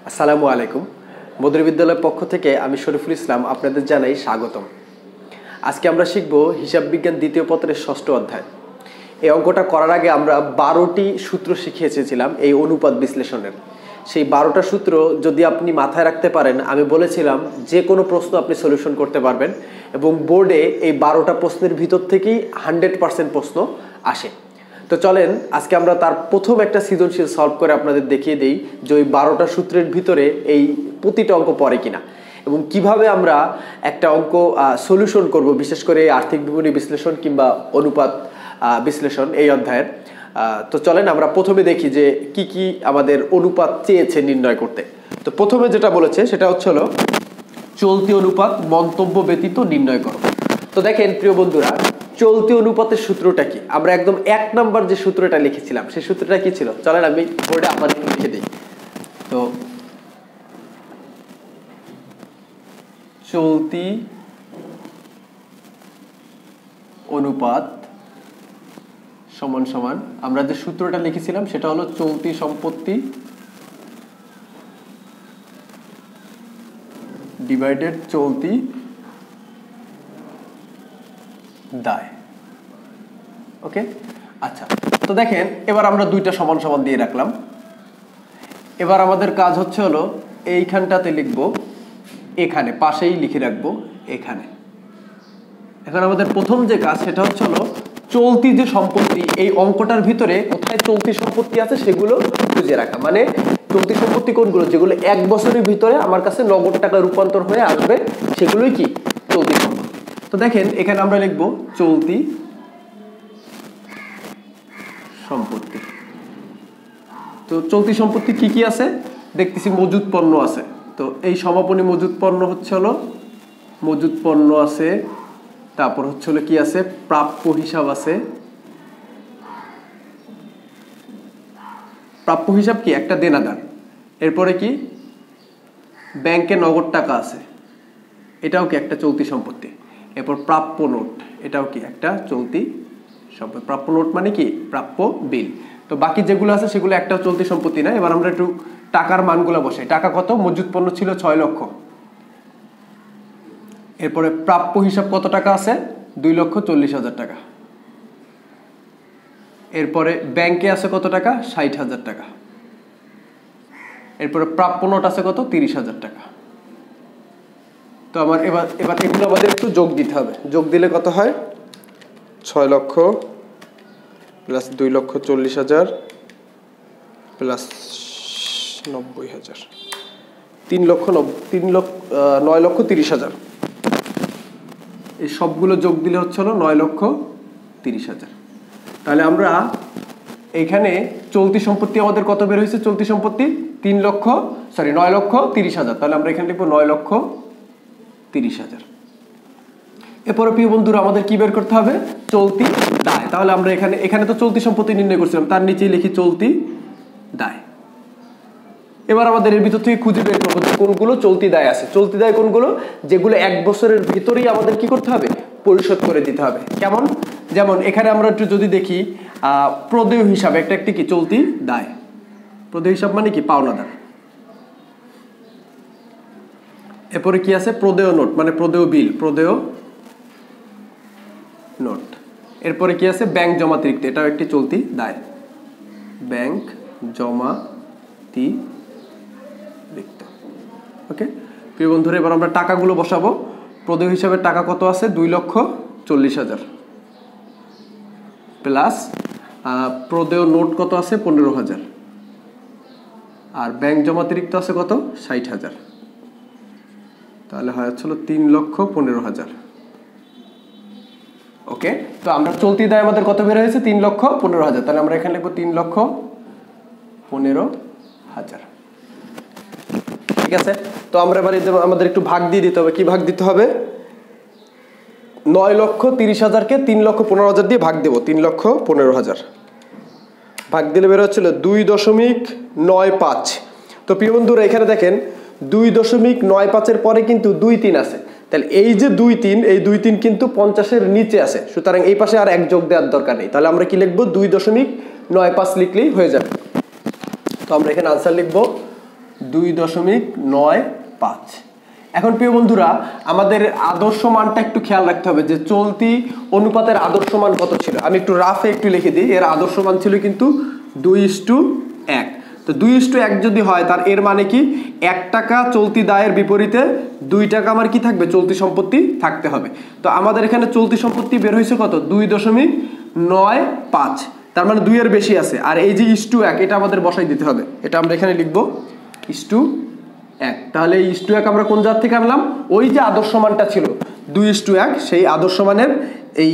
আসসালামু আলাইকুম। বদর বিদ্যালয়ের পক্ষ থেকে আমি শরীফুল ইসলাম আপনাদের জানাই স্বাগতম। আজকে আমরা শিখব হিসাব বিজ্ঞান দ্বিতীয় পত্রের ষষ্ঠ অধ্যায়। এই অঙ্কটা করার আগে আমরা 12টি সূত্র শিখে এসেছিলাম এই অনুপাত বিশ্লেষণের। সেই 12টা সূত্র যদি আপনি মাথায় রাখতে পারেন, আমি বলেছিলাম যে কোনো প্রশ্ন আপনি সলিউশন করতে পারবেন এবং বোর্ডে এই 12টা প্রশ্নের ভিতর থেকেই 100% প্রশ্ন আসে। তো চলেন আজকে আমরা তার প্রথম একটা সৃজনশীল সলভ করে আপনাদের দেখিয়ে দিই যে ওই 12টা সূত্রের ভিতরে এই প্রতিটা অঙ্ক পড়ে কিনা এবং কিভাবে আমরা একটা অঙ্ক সলিউশন করব, বিশেষ করে আর্থিক বিবরণী বিশ্লেষণ কিংবা অনুপাত বিশ্লেষণ এই অধ্যায়ের। তো চলেন আমরা প্রথমে দেখি যে কি কি আমাদের অনুপাত চেয়েছে নির্ণয় করতে। তো প্রথমে যেটা বলেছে সেটা হলো চলতি অনুপাত মন্তব্য ব্যতীত নির্ণয় করো। তো দেখেন প্রিয় বন্ধুরা, চলতি অনুপাতের সূত্রটা কি? আমরা একদম 1 নাম্বার যে সূত্রটা লিখেছিলাম সেই সূত্রটা কি ছিল চলেন আমি বোর্ডে আপনাদের লিখে দিই। তো চলতি অনুপাত সমান সমান আমরা যে সূত্রটা লিখেছিলাম সেটা হলো চলতি সম্পত্তি ডিভাইডেড চলতি দায়। ওকে, আচ্ছা। তো দেখেন এবার আমরা দুইটা সমান সমান দিয়ে রাখলাম। এবার আমাদের কাজ হলো এইখানটাতে লিখব, এখানে পাশেই লিখে রাখবো এখানে। এখন আমাদের প্রথম যে কাজ সেটা হলো চলতি যে সম্পত্তি, এই অঙ্কটার ভিতরে কোথায় চলতি সম্পত্তি আছে সেগুলো খুঁজে রাখা। মানে চলতি সম্পত্তি কোনগুলো? যেগুলো 1 বছরের ভিতরে আমার কাছে নগদ টাকা রূপান্তর হয়ে আসবে সেগুলোই কি চলতি সম্পত্তি। তো দেখেন এখানে আমরা লিখবো চলতি সম্পত্তি। তো চলতি সম্পত্তি কি কি আছে দেখতেছি, মজুদ পণ্য আছে। তো এই সমাপনী মজুদ পণ্য হলো মজুদ পণ্য আছে, তারপর হলো কি আছে, প্রাপ্য হিসাব আছে। প্রাপ্য হিসাব কি? একটা দেনাদার। এরপরে কি? ব্যাংকে নগদ টাকা আছে, এটাও কি একটা চলতি সম্পত্তি। এরপর প্রাপ্য নোট, এটাও কি একটা চলতি সম্পত্তি। প্রাপ্য নোট মানে কি? প্রাপ্য বিল। তো বাকি যেগুলো আছে সেগুলো একটাও চলতি সম্পত্তি না। এবার আমরা একটু টাকার মানগুলো বসাই। টাকা কত? মজুদ পণ্য ছিল 6 লক্ষ। এরপরে প্রাপ্য হিসাব কত টাকা আছে? 2,40,000 টাকা। এরপরে ব্যাংকে আছে কত টাকা? 60,000 টাকা। এরপরে প্রাপ্য নোট আছে কত? 30,000 টাকা। তো আমার এবার এগুলো আমাদের একটু যোগ দিতে হবে। যোগ দিলে কত হয়? 6 লক্ষ প্লাস 2,40,000 প্লাস 90,000, 9,30,000। এই সবগুলো যোগ দিলে হলো 9,30,000। তাহলে আমরা এইখানে চলতি সম্পত্তি আমাদের কত বের হয়েছে? চলতি সম্পত্তি 9,30,000। তাহলে আমরা এখানে লিখবো 9,30,000। এরপরে প্রিয় বন্ধুরা আমাদের কি বের করতে হবে? চলতি দায়। তাহলে আমরা এখানে তো চলতি সম্পত্তি নির্ণয় করছিলাম, তার নিচেই লিখি চলতি দায়। এবার আমাদের এর ভিতর থেকে খুঁজে বের করবো যে কোনগুলো চলতি দায় আছে। চলতি দায় কোনগুলো? যেগুলো 1 বছরের ভিতরেই আমাদের কি করতে হবে? পরিশোধ করে দিতে হবে। কেমন? যেমন এখানে আমরা একটু যদি দেখি প্রদেয় হিসাব, একটি কি চলতি দায়। প্রদেয় হিসাব মানে কি? পাওনাদার। এরপরে কি আছে? প্রদেয় নোট মানে প্রদেয় বিল, প্রদেয় নোট। এরপরে কি আছে? ব্যাংক জমাতিরিক্ত, এটাও একটি চলতি দায়। ব্যাংক জমাতিরিক্ত। ওকে প্রিয় বন্ধুরা, এবার আমরা টাকাগুলো বসাবো। প্রদেয় হিসাবে টাকা কত আছে? 2,40,000 প্লাস প্রদেয় নোট কত আছে? 15,000। আর ব্যাংক জমাতিরিক্ত আছে কত? 60,000। তাহলে হয় হলো 3,15,000। ওকে, তো আমরা চলতি দায় আমাদের কত বের হয়েছে? 3,15,000। তাহলে আমরা এখানে লিখবো 3,15,000। ঠিক আছে, তো আমরা এবার আমাদের একটু ভাগ দিয়ে দিতে হবে। কি ভাগ দিতে হবে? 9,30,000কে 3,15,000 দিয়ে ভাগ দেবো। 3,15,000 ভাগ দিলে বের হচ্ছিল 2.95। তো প্রিয় বন্ধুরা এখানে দেখেন 2.95 পরে কিন্তু 2-3 আছে। তাহলে এই যে 2-3, এই 2-3 কিন্তু 50-এর নিচে আছে, সুতরাং এই পাশে আর 1 যোগ দেওয়ার দরকার নেই। তাহলে আমরা কি লিখবো? 2.95 লিখলেই হয়ে যাবে। তো আমরা এখানে আনসার লিখবো 2.95। এখন প্রিয় বন্ধুরা আমাদের আদর্শ মানটা একটু খেয়াল রাখতে হবে যে চলতি অনুপাতের আদর্শ মান কত ছিল। আমি একটু রাফে একটু লিখে দিই, এর আদর্শ মান ছিল কিন্তু 2:1। তো 2:1 যদি হয় তার এর মানে কি 1 টাকা চলতি দায়ের বিপরীতে 2 টাকা আমার কি থাকবে, চলতি সম্পত্তি থাকতে হবে। তো আমাদের এখানে চলতি সম্পত্তি বের হয়েছে কত, 2.95। তার মানে 2 এর বেশি আছে। আর এই যে 1 এটা আমাদের বসাই দিতে হবে, এটা আমরা এখানে লিখবো 1:1। তাহলে এই 1:1 আমরা কোন জায়গা থেকে আনলাম, ওই যে আদর্শ মানটা ছিল 2:1 সেই আদর্শ মানের এই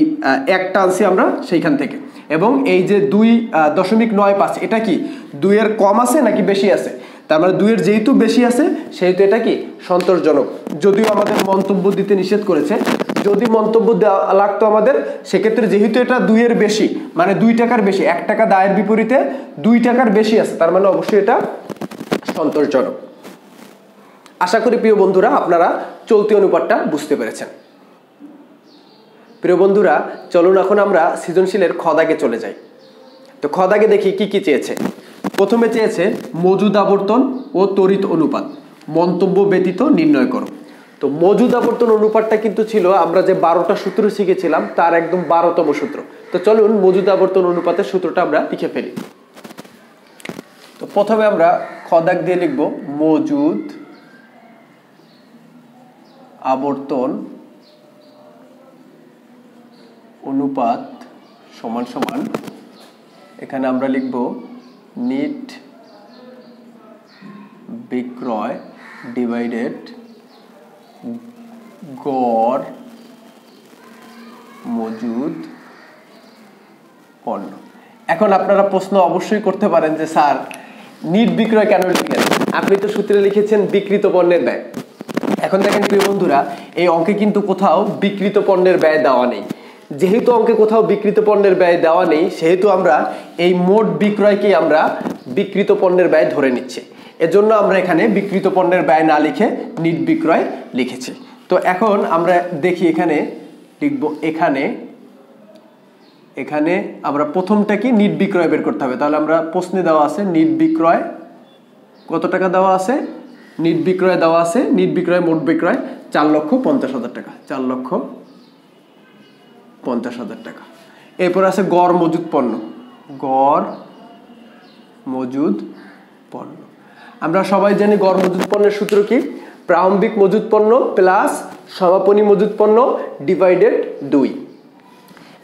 একটা আনছি আমরা সেইখান থেকে। এবং এই যে 2.95 এটা কি 2 এর কম আছে নাকি বেশি আছে, তার মানে 2 এর যেহেতু বেশি আছে সেহেতু এটা কি সন্তোষজনক। যদিও আমাদের মন্তব্য দিতে নিষেধ করেছে, যদি মন্তব্য দেওয়া লাগতো আমাদের সেক্ষেত্রে যেহেতু এটা 2 এর বেশি মানে 2 টাকার বেশি, 1 টাকা দায়ের বিপরীতে 2 টাকার বেশি আছে, তার মানে অবশ্যই এটা সন্তোষজনক। আশা করি প্রিয় বন্ধুরা আপনারা চলতি অনুপাতটা বুঝতে পেরেছেন। প্রিয় বন্ধুরা চলুন এখন আমরা সৃজনশীলের খ দাগে চলে যাই। তো খ দাগে দেখি কি কি চেয়েছে। প্রথমে চেয়েছে মজুদ আবর্তন ও তড়িৎ অনুপাত মন্তব্য ব্যতীত নির্ণয় করো। তো মজুদ আবর্তন অনুপাতটা কিন্তু ছিল আমরা যে 12টা সূত্র শিখেছিলাম তার একদম 12তম সূত্র। তো চলুন মজুদ আবর্তন অনুপাতের সূত্রটা আমরা লিখে ফেলি। তো প্রথমে আমরা খ দাগ দিয়ে লিখব মজুদ আবর্তন অনুপাত সমান সমান, এখানে আমরা লিখব নিট বিক্রয় ডিভাইডেড গড় মজুদ পণ্য। এখন আপনারা প্রশ্ন অবশ্যই করতে পারেন যে স্যার নিট বিক্রয় কেন লিখলেন, আপনি তো সূত্রে লিখেছেন বিক্রিত পণ্যের ব্যয়। এখন দেখেন প্রিয় বন্ধুরা এই অঙ্কে কিন্তু কোথাও বিক্রিত পণ্যের ব্যয় দেওয়া নেই। যেহেতু অঙ্কে কোথাও বিক্রিত পণ্যের ব্যয় দেওয়া নেই সেহেতু আমরা এই মোট বিক্রয়কে আমরা বিক্রিত পণ্যের ব্যয় ধরে নিচ্ছি। এজন্য আমরা এখানে বিক্রিত পণ্যের ব্যয় না লিখে নিট বিক্রয় লিখেছি। তো এখন আমরা দেখি এখানে লিখব, এখানে আমরা প্রথমটা কি নিট বিক্রয় বের করতে হবে। তাহলে আমরা প্রশ্নে দেওয়া আছে নিট বিক্রয় কত টাকা দেওয়া আছে, নিট বিক্রয় দেওয়া আছে, নিট বিক্রয় মোট বিক্রয় 4,50,000 টাকা, 4,50,000 টাকা। এরপর আছে গড় মজুদ পণ্য, গড় মজুদ পণ্য। আমরা সবাই জানি গড় মজুদ পণ্যের সূত্র কি, প্রারম্ভিক মজুদ পণ্য প্লাস সমাপনী মজুদ পণ্য ডিভাইডেড 2।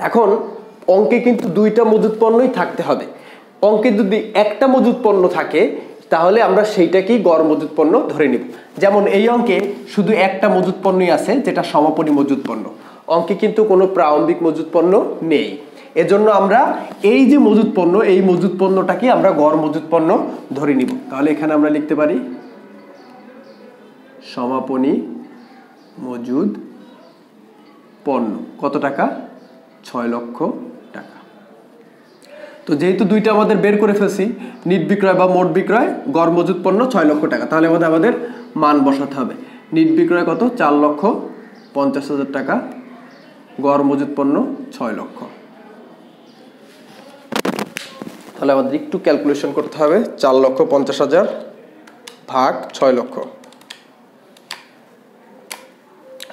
এখন অঙ্কে কিন্তু 2টা মজুদ পণ্যই থাকতে হবে। অঙ্কে যদি একটা মজুদ পণ্য থাকে তাহলে আমরা সেইটাকেই গড় মজুদ পণ্য ধরে নিব। যেমন এই অঙ্কে শুধু একটা মজুদ পণ্যই আছে যেটা সমাপনী মজুদ পণ্য, অঙ্কে কিন্তু কোনো প্রারম্ভিক মজুদ পণ্য নেই। এজন্য আমরা এই যে মজুদ পণ্য এই মজুদ পণ্যটাকে আমরা গড় মজুদ পণ্য ধরে নিব। তাহলে এখানে আমরা লিখতে পারি সমাপনী মজুদ পণ্য কত টাকা, 6 লক্ষ টাকা। তো যেহেতু 2টা আমাদের বের করে ফেলছি, নিট বিক্রয় বা মোট বিক্রয়, গড় মজুদ পণ্য 6 লক্ষ টাকা, তাহলে আমাদের মান বসাতে হবে। নিট বিক্রয় কত, 4,50,000 টাকা, গড় মজুদ পণ্য 6 লক্ষ। তাহলে আমাদের একটু ক্যালকুলেশন করতে হবে, 4,50,000 ভাগ 6 লক্ষ,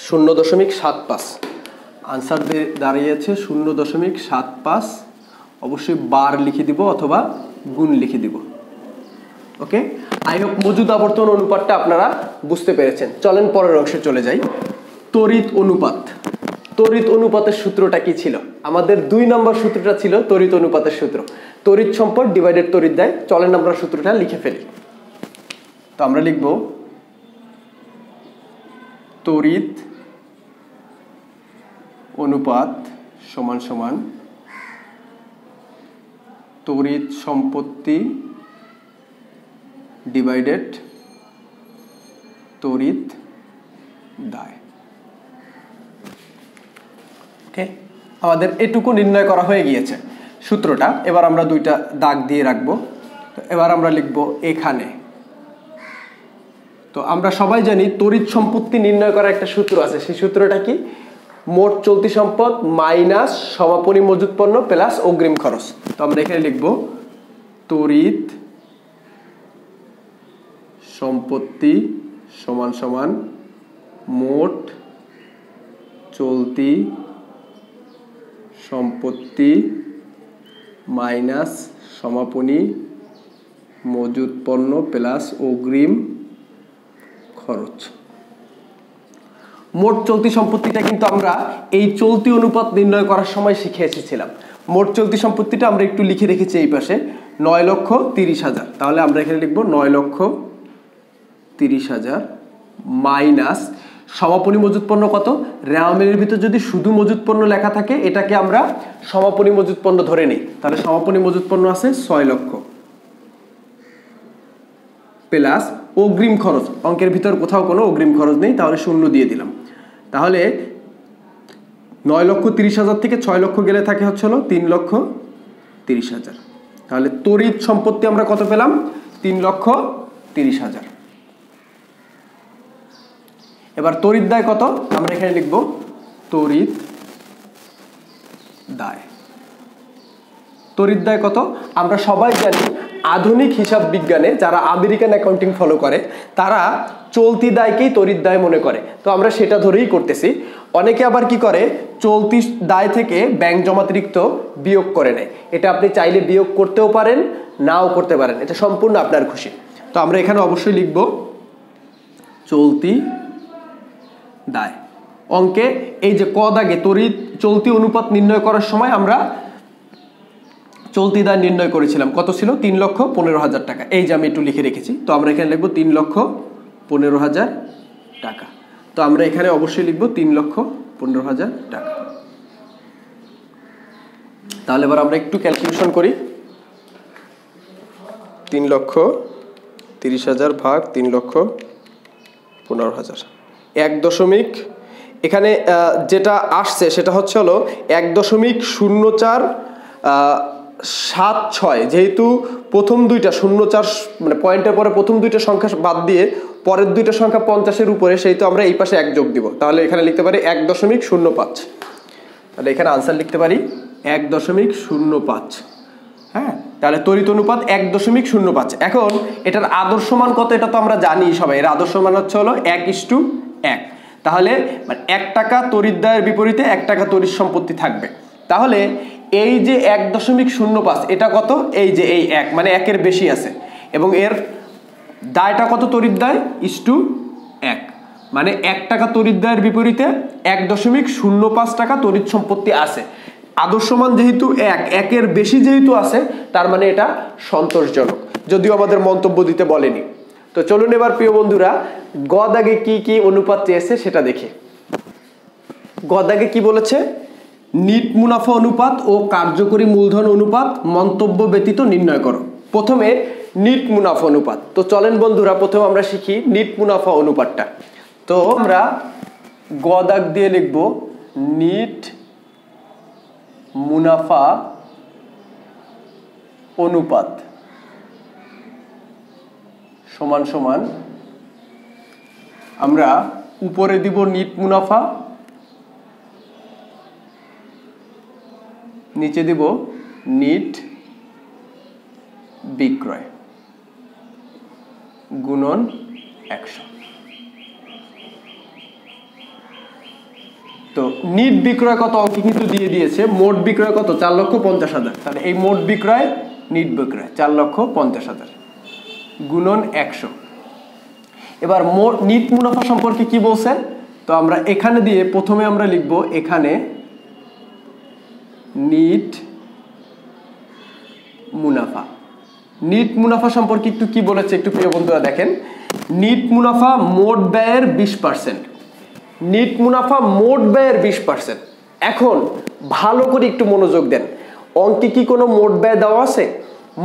0.75। আনসার দাঁড়িয়েছে 0.75। অবশ্যই বার লিখে দিব অথবা গুণ লিখে দিব। ওকে, আই হোপ মজুদ আবর্তন অনুপাতটা আপনারা বুঝতে পেরেছেন। চলেন পরের অংশে চলে যাই। তড়িৎ অনুপাত, তড়িৎ অনুপাতের সূত্রটা কি ছিল, আমাদের 2 নম্বর সূত্রটা ছিল তড়িৎ অনুপাতের সূত্র, তড়িৎ সম্পদ ডিভাইডেড তড়িৎ দায়। চলেন আমরা সূত্রটা লিখে ফেলি। তো আমরা লিখব তড়িৎ অনুপাত সমান সমান তড়িৎ সম্পত্তি ডিভাইডেড তড়িৎ দায়। ওকে, আমাদের এটুকু নির্ণয় করা হয়ে গিয়েছে সূত্রটা। এবার আমরা 2টা দাগ দিয়ে রাখবো। তো এবার আমরা লিখব এখানে, তো আমরা সবাই জানি তড়িৎ সম্পত্তি নির্ণয় করার একটা সূত্র আছে। সেই সূত্রটা কি, মোট চলতি সম্পদ মাইনাস সমাপনী মজুদ পণ্য প্লাস অগ্রিম খরচ। তো আমরা এখানে লিখব তড়িৎ সম্পত্তি সমান সমান মোট চলতি সম্পত্তি মাইনাস সমাপনী মজুদ পণ্য প্লাস অগ্রিম খরচ। মোট চলতি সম্পত্তিটা কিন্তু আমরা এই চলতি অনুপাত নির্ণয় করার সময় শিখে এসেছিলাম। মোট চলতি সম্পত্তিটা আমরা একটু লিখে রেখেছি এই পাশে 9,30,000। তাহলে আমরা এখানে লিখব 9,30,000 মাইনাস সমাপনী মজুদ পণ্য কত? রেওয়া মিলের ভিতর যদি শুধু মজুদ পণ্য লেখা থাকে এটাকে আমরা সমাপনী মজুদ পণ্য ধরে নিই। তাহলে সমাপনী মজুদ পণ্য আছে 6 লক্ষ প্লাস অগ্রিম খরচ, অঙ্কের ভিতর কোথাও কোনো অগ্রিম খরচ নেই, তাহলে 0 দিয়ে দিলাম। তাহলে 9,30,000 থেকে 6 লক্ষ গেলে থাকে হচ্ছে হলো 3,30,000। তাহলে তড়িৎ সম্পত্তি আমরা কত পেলাম? 3,30,000। এবার তড়িৎ দায় কত? আমরা এখানে লিখব তড়িৎ দায়। তড়িৎ দায় কত? আমরা সবাই জানি আধুনিক হিসাব বিজ্ঞানে যারা আমেরিকান অ্যাকাউন্টিং ফলো করে তারা চলতি দায়কেই তড়িৎ দায় মনে করে, তো আমরা সেটা ধরেই করতেছি। অনেকে আবার কি করে, চলতি দায় থেকে ব্যাংক জমাতিরিক্ত বিয়োগ করে নেয়। এটা আপনি চাইলে বিয়োগ করতেও পারেন, নাও করতে পারেন, এটা সম্পূর্ণ আপনার খুশি। তো আমরা এখানে অবশ্যই লিখব চলতি দায়। অঙ্কে এই যে ক দাগে তড়িৎ চলতি অনুপাত নির্ণয় করার সময় আমরা চলতি দায় নির্ণয় করেছিলাম, কত ছিল? 3,15,000 টাকা। এই যে আমি একটু লিখে রেখেছি, তো আমরা এখানে লিখবো 3,15,000 টাকা। তো আমরা এখানে অবশ্যই লিখবো 3,15,000 টাকা। তাহলে এবার আমরা একটু ক্যালকুলেশন করি। 3,30,000 ভাগ 3,15,000, 1 এখানে যেটা আসছে সেটা হচ্ছে হলো 1.0476। যেহেতু প্রথম দুইটা 0.4 মানে পয়েন্টের পরে প্রথম দুইটা সংখ্যা বাদ দিয়ে পরের দুইটা সংখ্যা 50-এর উপরে, সেই তো আমরা এই পাশে 1 যোগ দিব। তাহলে এখানে লিখতে পারি 1.05। তাহলে এখানে আনসার লিখতে পারি 1.05। হ্যাঁ, তাহলে তড়িৎ অনুপাত 1.05। এখন এটার আদর্শ মান কত? এটা তো আমরা জানি সবাই, এর আদর্শ মান হচ্ছে হলো 1:1। তাহলে 1 টাকা তড়িৎ দায়ের বিপরীতে 1 টাকা তড়িৎ সম্পত্তি থাকবে। তাহলে এই যে 1.05 এটা কত? এই যে এই 1 মানে 1-এর বেশি আছে, এবং এর দায়টা কত? তড়িৎ দায় /1, মানে 1 টাকা তড়িৎ দায়ের বিপরীতে 1.05 টাকা তড়িৎ সম্পত্তি আছে। আদর্শ মান যেহেতু 1-এর বেশি যেহেতু আছে, তার মানে এটা সন্তোষজনক, যদিও আমাদের মন্তব্য দিতে বলেনি। তো চলুন এবার প্রিয় বন্ধুরা গ দাগে কি কি অনুপাত চেয়েছে সেটা দেখি। গ দাগে কি বলেছে? নিট মুনাফা অনুপাত ও কার্যকরী মূলধন অনুপাত মন্তব্য ব্যতীত নির্ণয় করো। প্রথমে নিট মুনাফা অনুপাত। তো চলেন বন্ধুরা প্রথমে আমরা শিখি নিট মুনাফা অনুপাতটা। তো আমরা গ দাগ দিয়ে লিখব নিট মুনাফা অনুপাত সমান সমান আমরা উপরে দিব নিট মুনাফা, নিচে দিব নিট বিক্রয় গুণন 100। তো নিট বিক্রয় কত অঙ্কে কিন্তু দিয়ে দিয়েছে, মোট বিক্রয় কত? 4,50,000। তাহলে এই মোট বিক্রয় নিট বিক্রয় 4,50,000 গুণন 100। এবার নিট মুনাফা সম্পর্কে কি বলছে? তো আমরা এখানে দিয়ে প্রথমে আমরা লিখব এখানে নিট মুনাফা। নিট মুনাফা সম্পর্কে একটু কি বলেছে একটু প্রিয় বন্ধুরা দেখেন। নিট মুনাফা মোট ব্যয়ের 20%। নিট মুনাফা মোট ব্যয়ের 20%। এখন ভালো করে একটু মনোযোগ দেন, অঙ্কে কি কোনো মোট ব্যয় দেওয়া আছে?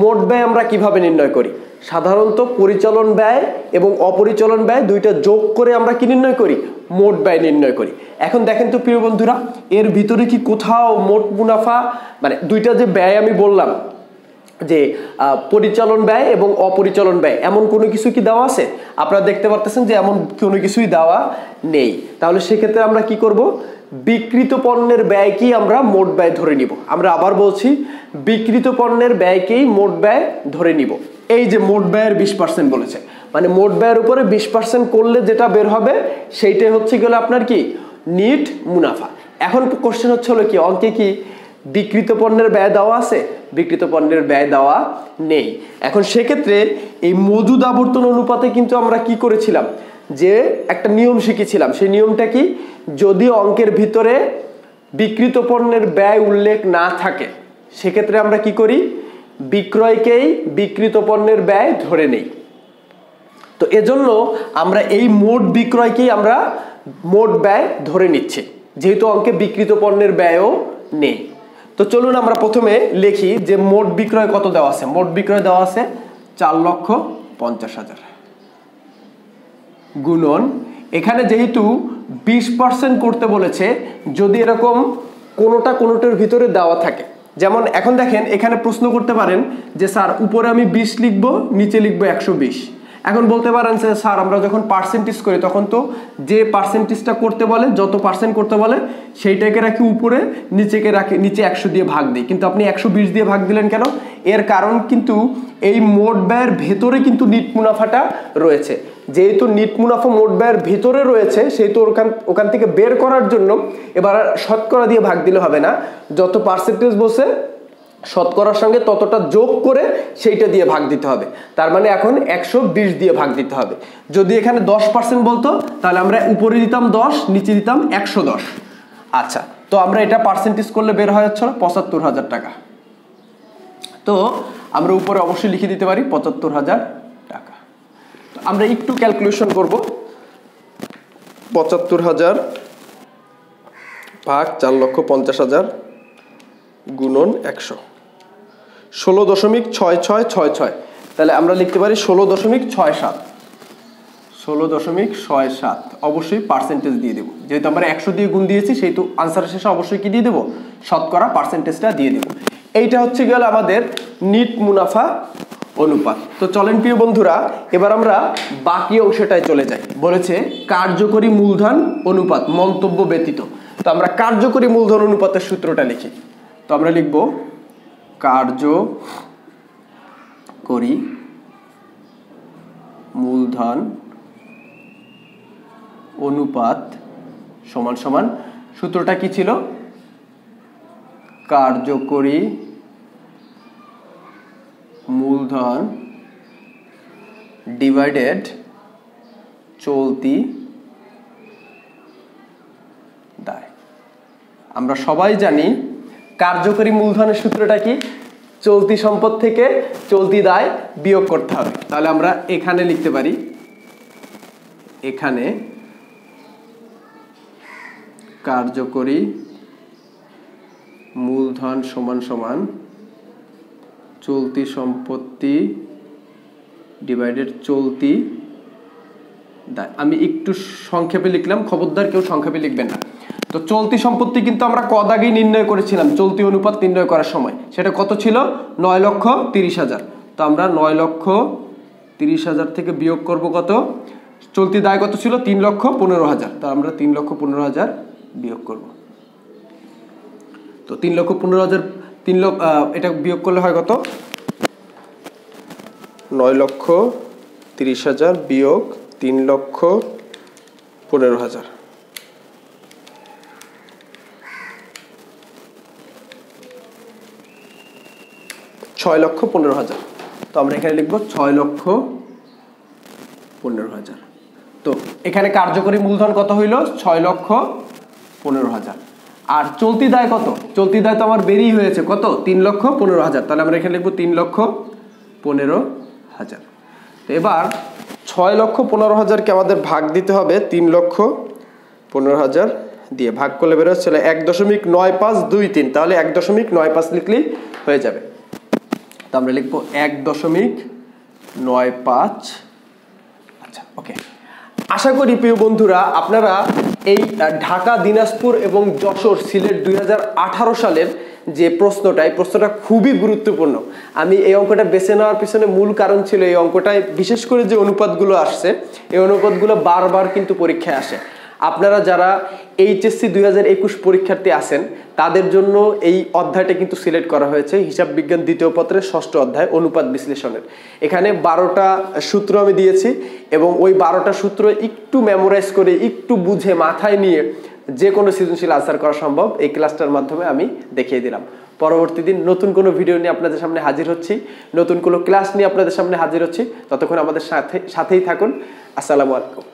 মোট ব্যয় আমরা কিভাবে নির্ণয় করি? সাধারণত পরিচালন ব্যয় এবং অপরিচালন ব্যয় দুইটা যোগ করে আমরা কি নির্ণয় করি? মোট ব্যয় নির্ণয় করি। এখন দেখেন তো প্রিয় বন্ধুরা, এর ভিতরে কি কোথাও মোট মুনাফা মানে দুইটা যে ব্যয় আমি বললাম যে পরিচালন ব্যয় এবং অপরিচালন ব্যয়, এমন কোনো কিছু কি দেওয়া আছে? আপনারা দেখতে পারতেছেন যে এমন কোনো কিছুই দেওয়া নেই। তাহলে সেক্ষেত্রে আমরা কি করব? বিক্রিত পণ্যের ব্যয়কেই আমরা মোট ব্যয় ধরে নিব। আমরা আবার বলছি বিক্রিত পণ্যের ব্যয়কেই মোট ব্যয় ধরে নিব। এই যে মোট ব্যয়ের 20% বলেছে, মানে মোট ব্যয়ের উপরে 20% করলে যেটা বের হবে সেইটাই হচ্ছে গেল আপনার কি নিট মুনাফা। এখন কোশ্চেন হচ্ছে হলো কি, অঙ্কে কি বিক্রিত পণ্যের ব্যয় দেওয়া আছে? বিক্রিত পণ্যের ব্যয় দেওয়া নেই। এখন সেক্ষেত্রে এই মজুদ আবর্তন অনুপাতে কিন্তু আমরা কি করেছিলাম, যে একটা নিয়ম শিখেছিলাম। সেই নিয়মটা কি, যদি অঙ্কের ভিতরে বিক্রিত পণ্যের ব্যয় উল্লেখ না থাকে সেক্ষেত্রে আমরা কি করি, বিক্রয়কেই বিক্রিত পণ্যের ব্যয় ধরে নেই। তো এজন্য আমরা এই মোট বিক্রয়কেই আমরা মোট ব্যয় ধরে নিচ্ছি, যেহেতু অঙ্কে বিক্রিত পণ্যের ব্যয়ও নেই। তো চলুন আমরা প্রথমে লিখি যে মোট বিক্রয় কত দেওয়া আছে। মোট বিক্রয় দেওয়া আছে 4,50,000 গুণন, এখানে যেহেতু 20% করতে বলেছে, যদি এরকম কোনোটার ভিতরে দেওয়া থাকে, যেমন এখন দেখেন এখানে প্রশ্ন করতে পারেন যে স্যার উপরে আমি 20 লিখবো, নিচে লিখবো 120। এখন বলতে পারেন যে স্যার আমরা যখন পার্সেন্টেজ করি তখন তো যে পার্সেন্টেজটা করতে বলে, যত পার্সেন্ট করতে বলে সেইটাকে রাখি উপরে, নিচেকে রাখি নিচে 100 দিয়ে ভাগ দিই, কিন্তু আপনি 120 দিয়ে ভাগ দিলেন কেন? এর কারণ কিন্তু এই মোট ব্যয়ের ভেতরে কিন্তু নিট মুনাফাটা রয়েছে। যেহেতু নিট মুনাফা মোট ব্যয়ের ভিতরে রয়েছে, সেহেতু ওখান থেকে বের করার জন্য এবার শতকরা দিয়ে ভাগ দিলে হবে না, যত পার্সেন্টেজ বসে শতকরার সঙ্গে ততটা যোগ করে সেইটা দিয়ে ভাগ দিতে হবে। তার মানে এখন 120 দিয়ে ভাগ দিতে হবে। যদি এখানে 10% বলতো তাহলে আমরা উপরে দিতাম 10, নিচে দিতাম 110। আচ্ছা, তো আমরা এটা পার্সেন্টেজ করলে বের হয়ে যাচ্ছে 75,000 টাকা। তো আমরা উপরে অবশ্যই লিখে দিতে পারি 75,000 টাকা। তো আমরা একটু ক্যালকুলেশন করব। 75,000 ভাগ 4,50,000 গুণন 100, 16.6666। তাহলে আমরা লিখতে পারি 16.67। 16.67 অবশ্যই পার্সেন্টেজ দিয়ে দেবো, যেহেতু আমরা 100 দিয়ে গুণ দিয়েছি সেহেতু আনসারের শেষে অবশ্যই কি দিয়ে দেবো, শতকরা পার্সেন্টেজটা দিয়ে দেবো। এইটা হচ্ছে গেল আমাদের নিট মুনাফা অনুপাত। তো চলেন প্রিয় বন্ধুরা, এবার আমরা বাকি অংশটায় চলে যাই। বলেছে কার্যকরী মূলধন অনুপাত মন্তব্য ব্যতীত। তো আমরা কার্যকরী মূলধন অনুপাতের সূত্রটা লিখি। তো আমরা লিখব কার্যকরী মূলধন অনুপাত সমান সমান, সূত্রটা কি ছিল, কার্যকরী মূলধন ডিভাইডেড চলতি দায়। আমরা সবাই জানি কার্যকরী মূলধনের সূত্রটা কি, চলতি সম্পদ থেকে চলতি দায় বিয়োগ করতে হবে। তাহলে আমরা এখানে লিখতে পারি, এখানে কার্যকরী মূলধন সমান সমান চলতি সম্পত্তি ডিভাইডেড চলতি দায়। আমি একটু সংক্ষেপে লিখলাম, খবরদার কেউ সংক্ষেপে লিখবেন না। তো চলতি সম্পত্তি কিন্তু আমরা কত আগেই নির্ণয় করেছিলাম চলতি অনুপাত নির্ণয় করার সময়, সেটা কত ছিল, 9,30,000। তো আমরা 9,30,000 থেকে বিয়োগ করব কত, চলতি দায় কত ছিল, 3,15,000। তো আমরা 3,15,000 বিয়োগ করব। তো 3,15,000 এটা বিয়োগ করলে হয় কত, 9,30,000 বিয়োগ 3,15,000, 6,15,000। তো আমরা এখানে লিখবো 6,15,000। তো এখানে কার্যকরী মূলধন কত হইল, 6,15,000। আর চলতি দায় কত, চলতি দায় তো আমার বেরিয়ে হয়েছে কত, 3,15,000। তাহলে আমরা এখানে লিখবো 3,15,000। তো এবার 6,15,000কে আমাদের ভাগ দিতে হবে 3,15,000 দিয়ে, ভাগ করলে বের হচ্ছে 1.9523। তাহলে 1.95 লিখলেই হয়ে যাবে। তো আমরা লিখবো 1.95। আচ্ছা, ওকে। আশা করি প্রিয় বন্ধুরা আপনারা এই ঢাকা, দিনাজপুর এবং যশোর, সিলেট 2018 সালের যে প্রশ্নটা, এই প্রশ্নটা খুবই গুরুত্বপূর্ণ। আমি এই অঙ্কটা বেছে নেওয়ার পিছনে মূল কারণ ছিল এই অঙ্কটায় বিশেষ করে যে অনুপাতগুলো আসছে, এই অনুপাতগুলো বারবার কিন্তু পরীক্ষায় আসে। আপনারা যারা এইচএসসি 2021 পরীক্ষার্থী আছেন তাদের জন্য এই অধ্যায়টা কিন্তু সিলেক্ট করা হয়েছে, হিসাব বিজ্ঞান দ্বিতীয় পত্রের 6ষ্ঠ অধ্যায় অনুপাত বিশ্লেষণের। এখানে 12টা সূত্র আমি দিয়েছি এবং ওই 12টা সূত্র একটু মেমোরাইজ করে একটু বুঝে মাথায় নিয়ে যে কোনো সৃজনশীল আনসার করা সম্ভব এই ক্লাসটার মাধ্যমে আমি দেখিয়ে দিলাম। পরবর্তী দিন নতুন কোনো ভিডিও নিয়ে আপনাদের সামনে হাজির হচ্ছি, নতুন কোনো ক্লাস নিয়ে আপনাদের সামনে হাজির হচ্ছি। ততক্ষণ আমাদের সাথেই থাকুন। আসসালামু আলাইকুম।